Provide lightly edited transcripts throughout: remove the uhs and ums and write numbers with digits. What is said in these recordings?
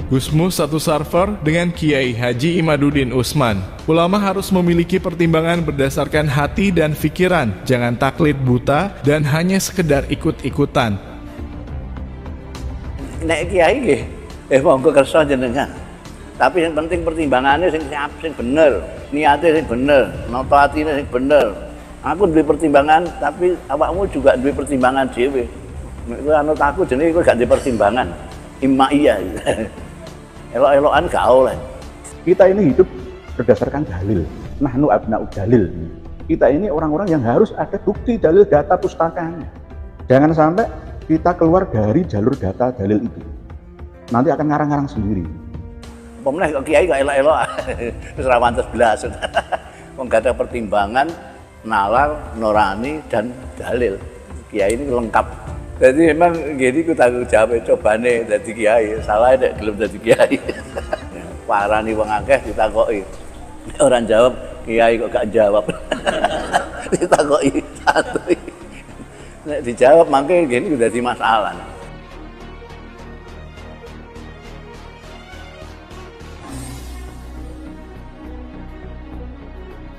Gusmus satu server dengan Kiai Haji Imaduddin Utsman. Ulama harus memiliki pertimbangan berdasarkan hati dan pikiran, jangan taklid buta dan hanya sekedar ikut-ikutan. Nek kiai nggih, monggo kersa jenengan. Tapi yang penting pertimbangannya sing bener, niatnya sing bener, nata atine sing bener. Aku duwe pertimbangan, tapi awakmu juga duwe pertimbangan dhewe. Nek kowe anut aku jenenge kowe gak duwe pertimbangan. Iya. Elok-elokan gak oleh. Kita ini hidup berdasarkan dalil. Nahnu abna'ud dalil. Kita ini orang-orang yang harus ada bukti dalil data pustakanya. Jangan sampai kita keluar dari jalur data dalil itu. Nanti akan ngarang-ngarang sendiri. Pemenang kok kiai gak elok-elok. Wis ra pantes blas. Wong gak ada pertimbangan, nalar, nurani dan dalil. Kiai ini lengkap. Jadi memang gini ku tanggung jawab cobane dadi kiai, salah nek gelem dadi kiai. Parani wong akeh ditakoki. Orang jawab, kiai kok gak jawab. Ditakoki santuy. Nek dijawab mangke gini ku dadi masalah.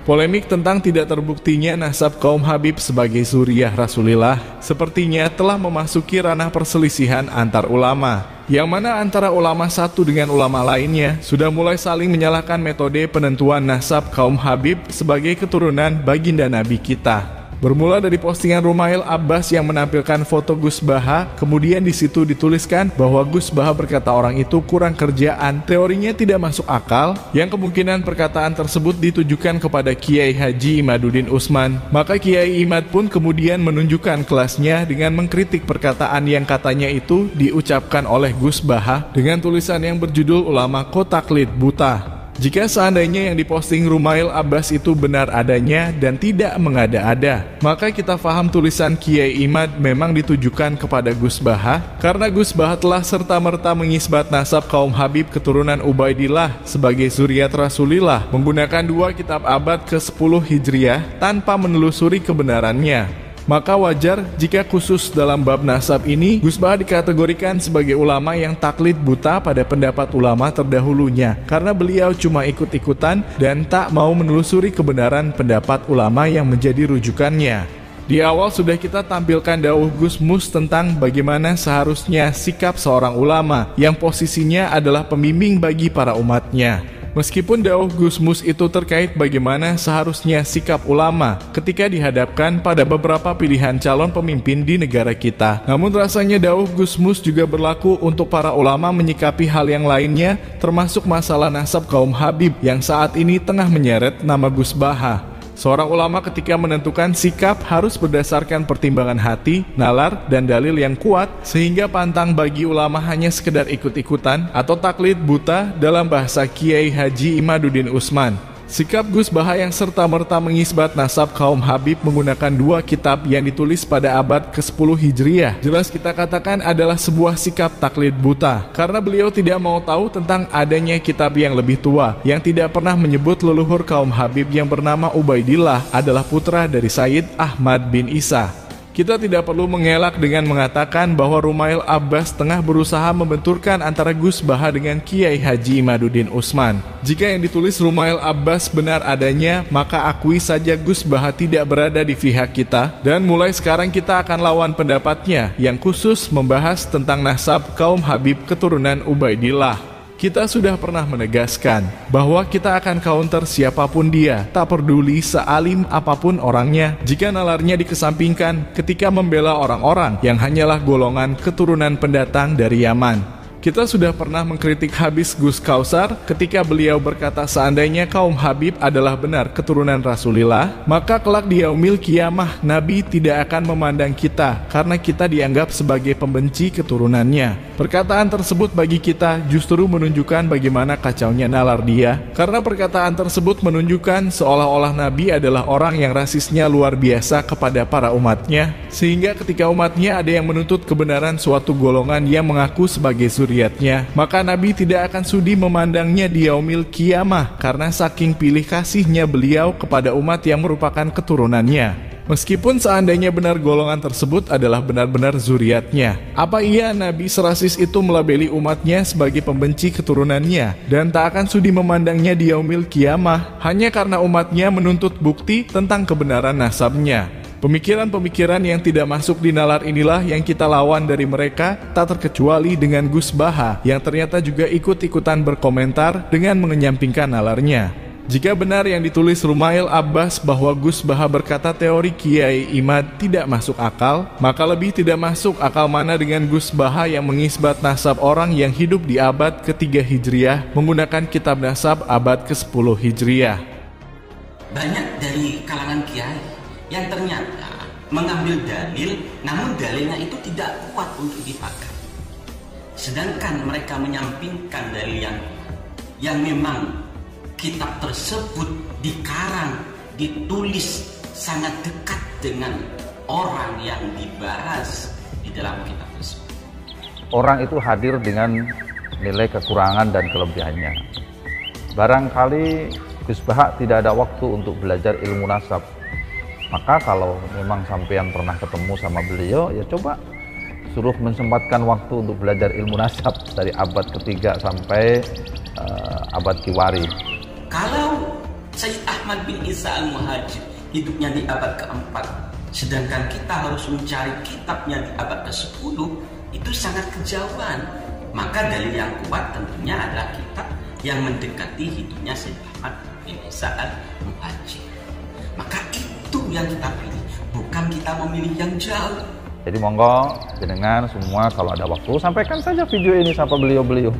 Polemik tentang tidak terbuktinya nasab kaum Habib sebagai zuriyah Rasulillah sepertinya telah memasuki ranah perselisihan antar ulama, yang mana antara ulama satu dengan ulama lainnya sudah mulai saling menyalahkan metode penentuan nasab kaum Habib sebagai keturunan baginda Nabi kita. Bermula dari postingan Rumail Abbas yang menampilkan foto Gus Baha, kemudian di situ dituliskan bahwa Gus Baha berkata orang itu kurang kerjaan, teorinya tidak masuk akal, yang kemungkinan perkataan tersebut ditujukan kepada Kiai Haji Imaduddin Utsman. Maka Kiai Imad pun kemudian menunjukkan kelasnya dengan mengkritik perkataan yang katanya itu diucapkan oleh Gus Baha dengan tulisan yang berjudul Ulama Kok Taklid Buta. Jika seandainya yang diposting Rumail Abbas itu benar adanya dan tidak mengada-ada, maka kita paham tulisan Kiai Imad memang ditujukan kepada Gus Baha, karena Gus Baha telah serta-merta mengisbat nasab kaum Habib keturunan Ubaidillah sebagai zuriat Rasulillah menggunakan 2 kitab abad ke-10 Hijriah tanpa menelusuri kebenarannya. Maka wajar jika khusus dalam bab nasab ini Gus Baha dikategorikan sebagai ulama yang taklid buta pada pendapat ulama terdahulunya, karena beliau cuma ikut-ikutan dan tak mau menelusuri kebenaran pendapat ulama yang menjadi rujukannya. Di awal sudah kita tampilkan dauh Gusmus tentang bagaimana seharusnya sikap seorang ulama yang posisinya adalah pembimbing bagi para umatnya. Meskipun dauh Gusmus itu terkait bagaimana seharusnya sikap ulama ketika dihadapkan pada beberapa pilihan calon pemimpin di negara kita, namun rasanya dauh Gusmus juga berlaku untuk para ulama menyikapi hal yang lainnya, termasuk masalah nasab kaum Habib yang saat ini tengah menyeret nama Gus Baha. Seorang ulama ketika menentukan sikap harus berdasarkan pertimbangan hati, nalar, dan dalil yang kuat, sehingga pantang bagi ulama hanya sekedar ikut-ikutan atau taklid buta dalam bahasa Kiai Haji Imaduddin Utsman. Sikap Gus Baha yang serta-merta mengisbat nasab kaum Habib menggunakan 2 kitab yang ditulis pada abad ke-10 Hijriah jelas kita katakan adalah sebuah sikap taklid buta, karena beliau tidak mau tahu tentang adanya kitab yang lebih tua yang tidak pernah menyebut leluhur kaum Habib yang bernama Ubaidillah adalah putra dari Sayyid Ahmad bin Isa. Kita tidak perlu mengelak dengan mengatakan bahwa Rumail Abbas tengah berusaha membenturkan antara Gus Baha dengan Kiai Haji Imaduddin Utsman. Jika yang ditulis Rumail Abbas benar adanya, maka akui saja Gus Baha tidak berada di pihak kita, dan mulai sekarang kita akan lawan pendapatnya yang khusus membahas tentang nasab kaum Habib keturunan Ubaidillah. Kita sudah pernah menegaskan bahwa kita akan counter siapapun dia, tak peduli sealim apapun orangnya, jika nalarnya dikesampingkan ketika membela orang-orang yang hanyalah golongan keturunan pendatang dari Yaman. Kita sudah pernah mengkritik Habis Gus Kausar ketika beliau berkata seandainya kaum Habib adalah benar keturunan Rasulillah, maka kelak di yaumil kiamah Nabi tidak akan memandang kita karena kita dianggap sebagai pembenci keturunannya. Perkataan tersebut bagi kita justru menunjukkan bagaimana kacaunya nalar dia, karena perkataan tersebut menunjukkan seolah-olah Nabi adalah orang yang rasisnya luar biasa kepada para umatnya, sehingga ketika umatnya ada yang menuntut kebenaran suatu golongan yang mengaku sebagai zuriatnya, maka Nabi tidak akan sudi memandangnya di yaumil kiamah karena saking pilih kasihnya beliau kepada umat yang merupakan keturunannya. Meskipun seandainya benar golongan tersebut adalah benar-benar zuriatnya, apa iya Nabi serasis itu melabeli umatnya sebagai pembenci keturunannya dan tak akan sudi memandangnya di yaumil kiamah hanya karena umatnya menuntut bukti tentang kebenaran nasabnya? Pemikiran-pemikiran yang tidak masuk di nalar inilah yang kita lawan dari mereka, tak terkecuali dengan Gus Baha yang ternyata juga ikut-ikutan berkomentar dengan mengenyampingkan nalarnya. Jika benar yang ditulis Rumail Abbas bahwa Gus Baha berkata teori Kiai Imad tidak masuk akal, maka lebih tidak masuk akal mana dengan Gus Baha yang mengisbat nasab orang yang hidup di abad ke-3 Hijriah menggunakan kitab nasab abad ke-10 Hijriah. Banyak dari kalangan kiai yang ternyata mengambil dalil, namun dalilnya itu tidak kuat untuk dipakai. Sedangkan mereka menyampingkan dalil yang memang kitab tersebut dikarang, ditulis sangat dekat dengan orang yang dibahas di dalam kitab tersebut. Orang itu hadir dengan nilai kekurangan dan kelebihannya. Barangkali Gus Baha tidak ada waktu untuk belajar ilmu nasab. Maka kalau memang sampean pernah ketemu sama beliau, ya coba suruh mensempatkan waktu untuk belajar ilmu nasab dari abad ke-3 sampai abad Kiwari. Kalau Sayyid Ahmad bin Isa al-Muhajir hidupnya di abad ke-4, sedangkan kita harus mencari kitabnya di abad ke-10, itu sangat kejauhan. Maka dalil yang kuat tentunya adalah kitab yang mendekati hidupnya Sayyid Ahmad bin Isa al-Muhajir. Maka itu yang kita pilih, bukan kita memilih yang jauh. Jadi monggo jenengan semua kalau ada waktu sampaikan saja video ini sama beliau-beliau.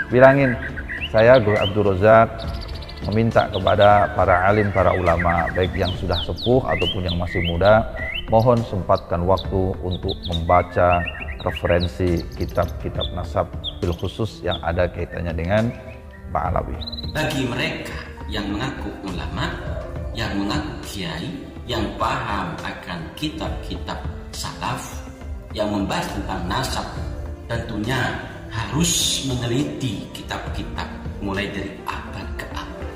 Bilangin, saya Guru Abdul Razak meminta kepada para alim, para ulama, baik yang sudah sepuh ataupun yang masih muda, mohon sempatkan waktu untuk membaca referensi kitab-kitab nasab, bil khusus yang ada kaitannya dengan Pak Alawi. Bagi mereka yang mengaku ulama, yang mengaku kiai, yang paham akan kitab-kitab salaf, yang membahas tentang nasab, tentunya harus meneliti kitab-kitab mulai dari abad ke abad.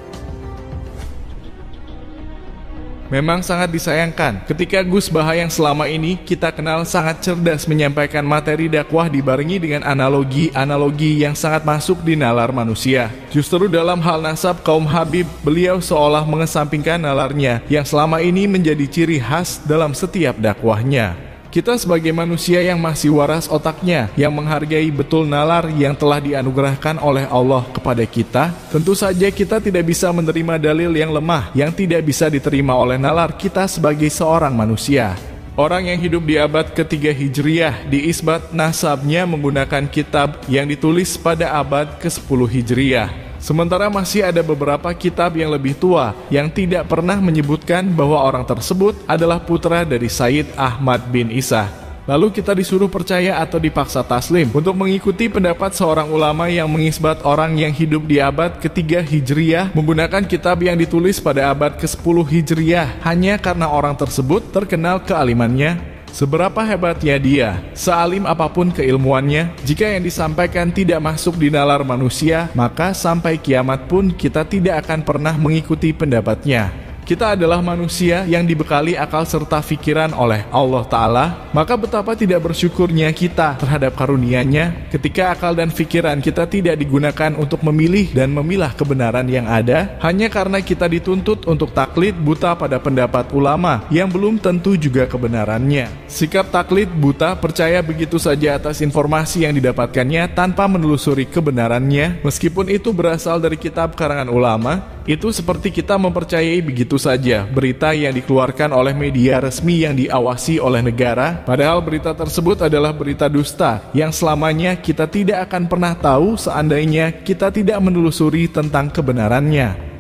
Memang sangat disayangkan ketika Gus Baha yang selama ini kita kenal sangat cerdas menyampaikan materi dakwah dibarengi dengan analogi-analogi yang sangat masuk di nalar manusia. Justru dalam hal nasab kaum Habib, beliau seolah mengesampingkan nalarnya yang selama ini menjadi ciri khas dalam setiap dakwahnya. Kita sebagai manusia yang masih waras otaknya, yang menghargai betul nalar yang telah dianugerahkan oleh Allah kepada kita, tentu saja kita tidak bisa menerima dalil yang lemah, yang tidak bisa diterima oleh nalar kita sebagai seorang manusia. Orang yang hidup di abad ke-3 Hijriah diisbat nasabnya menggunakan kitab yang ditulis pada abad ke-10 Hijriah. Sementara masih ada beberapa kitab yang lebih tua yang tidak pernah menyebutkan bahwa orang tersebut adalah putra dari Sayyid Ahmad bin Isa. Lalu kita disuruh percaya atau dipaksa taslim untuk mengikuti pendapat seorang ulama yang mengisbat orang yang hidup di abad ke-3 Hijriah menggunakan kitab yang ditulis pada abad ke-10 Hijriah hanya karena orang tersebut terkenal kealimannya. Seberapa hebatnya dia, sealim apapun keilmuannya, jika yang disampaikan tidak masuk di nalar manusia, maka sampai kiamat pun kita tidak akan pernah mengikuti pendapatnya. Kita adalah manusia yang dibekali akal serta pikiran oleh Allah Ta'ala, maka betapa tidak bersyukurnya kita terhadap karunia-Nya ketika akal dan pikiran kita tidak digunakan untuk memilih dan memilah kebenaran yang ada, hanya karena kita dituntut untuk taklid buta pada pendapat ulama yang belum tentu juga kebenarannya. Sikap taklid buta percaya begitu saja atas informasi yang didapatkannya tanpa menelusuri kebenarannya, meskipun itu berasal dari kitab karangan ulama, itu seperti kita mempercayai begitu saja berita yang dikeluarkan oleh media resmi yang diawasi oleh negara, padahal berita tersebut adalah berita dusta yang selamanya kita tidak akan pernah tahu seandainya kita tidak menelusuri tentang kebenarannya.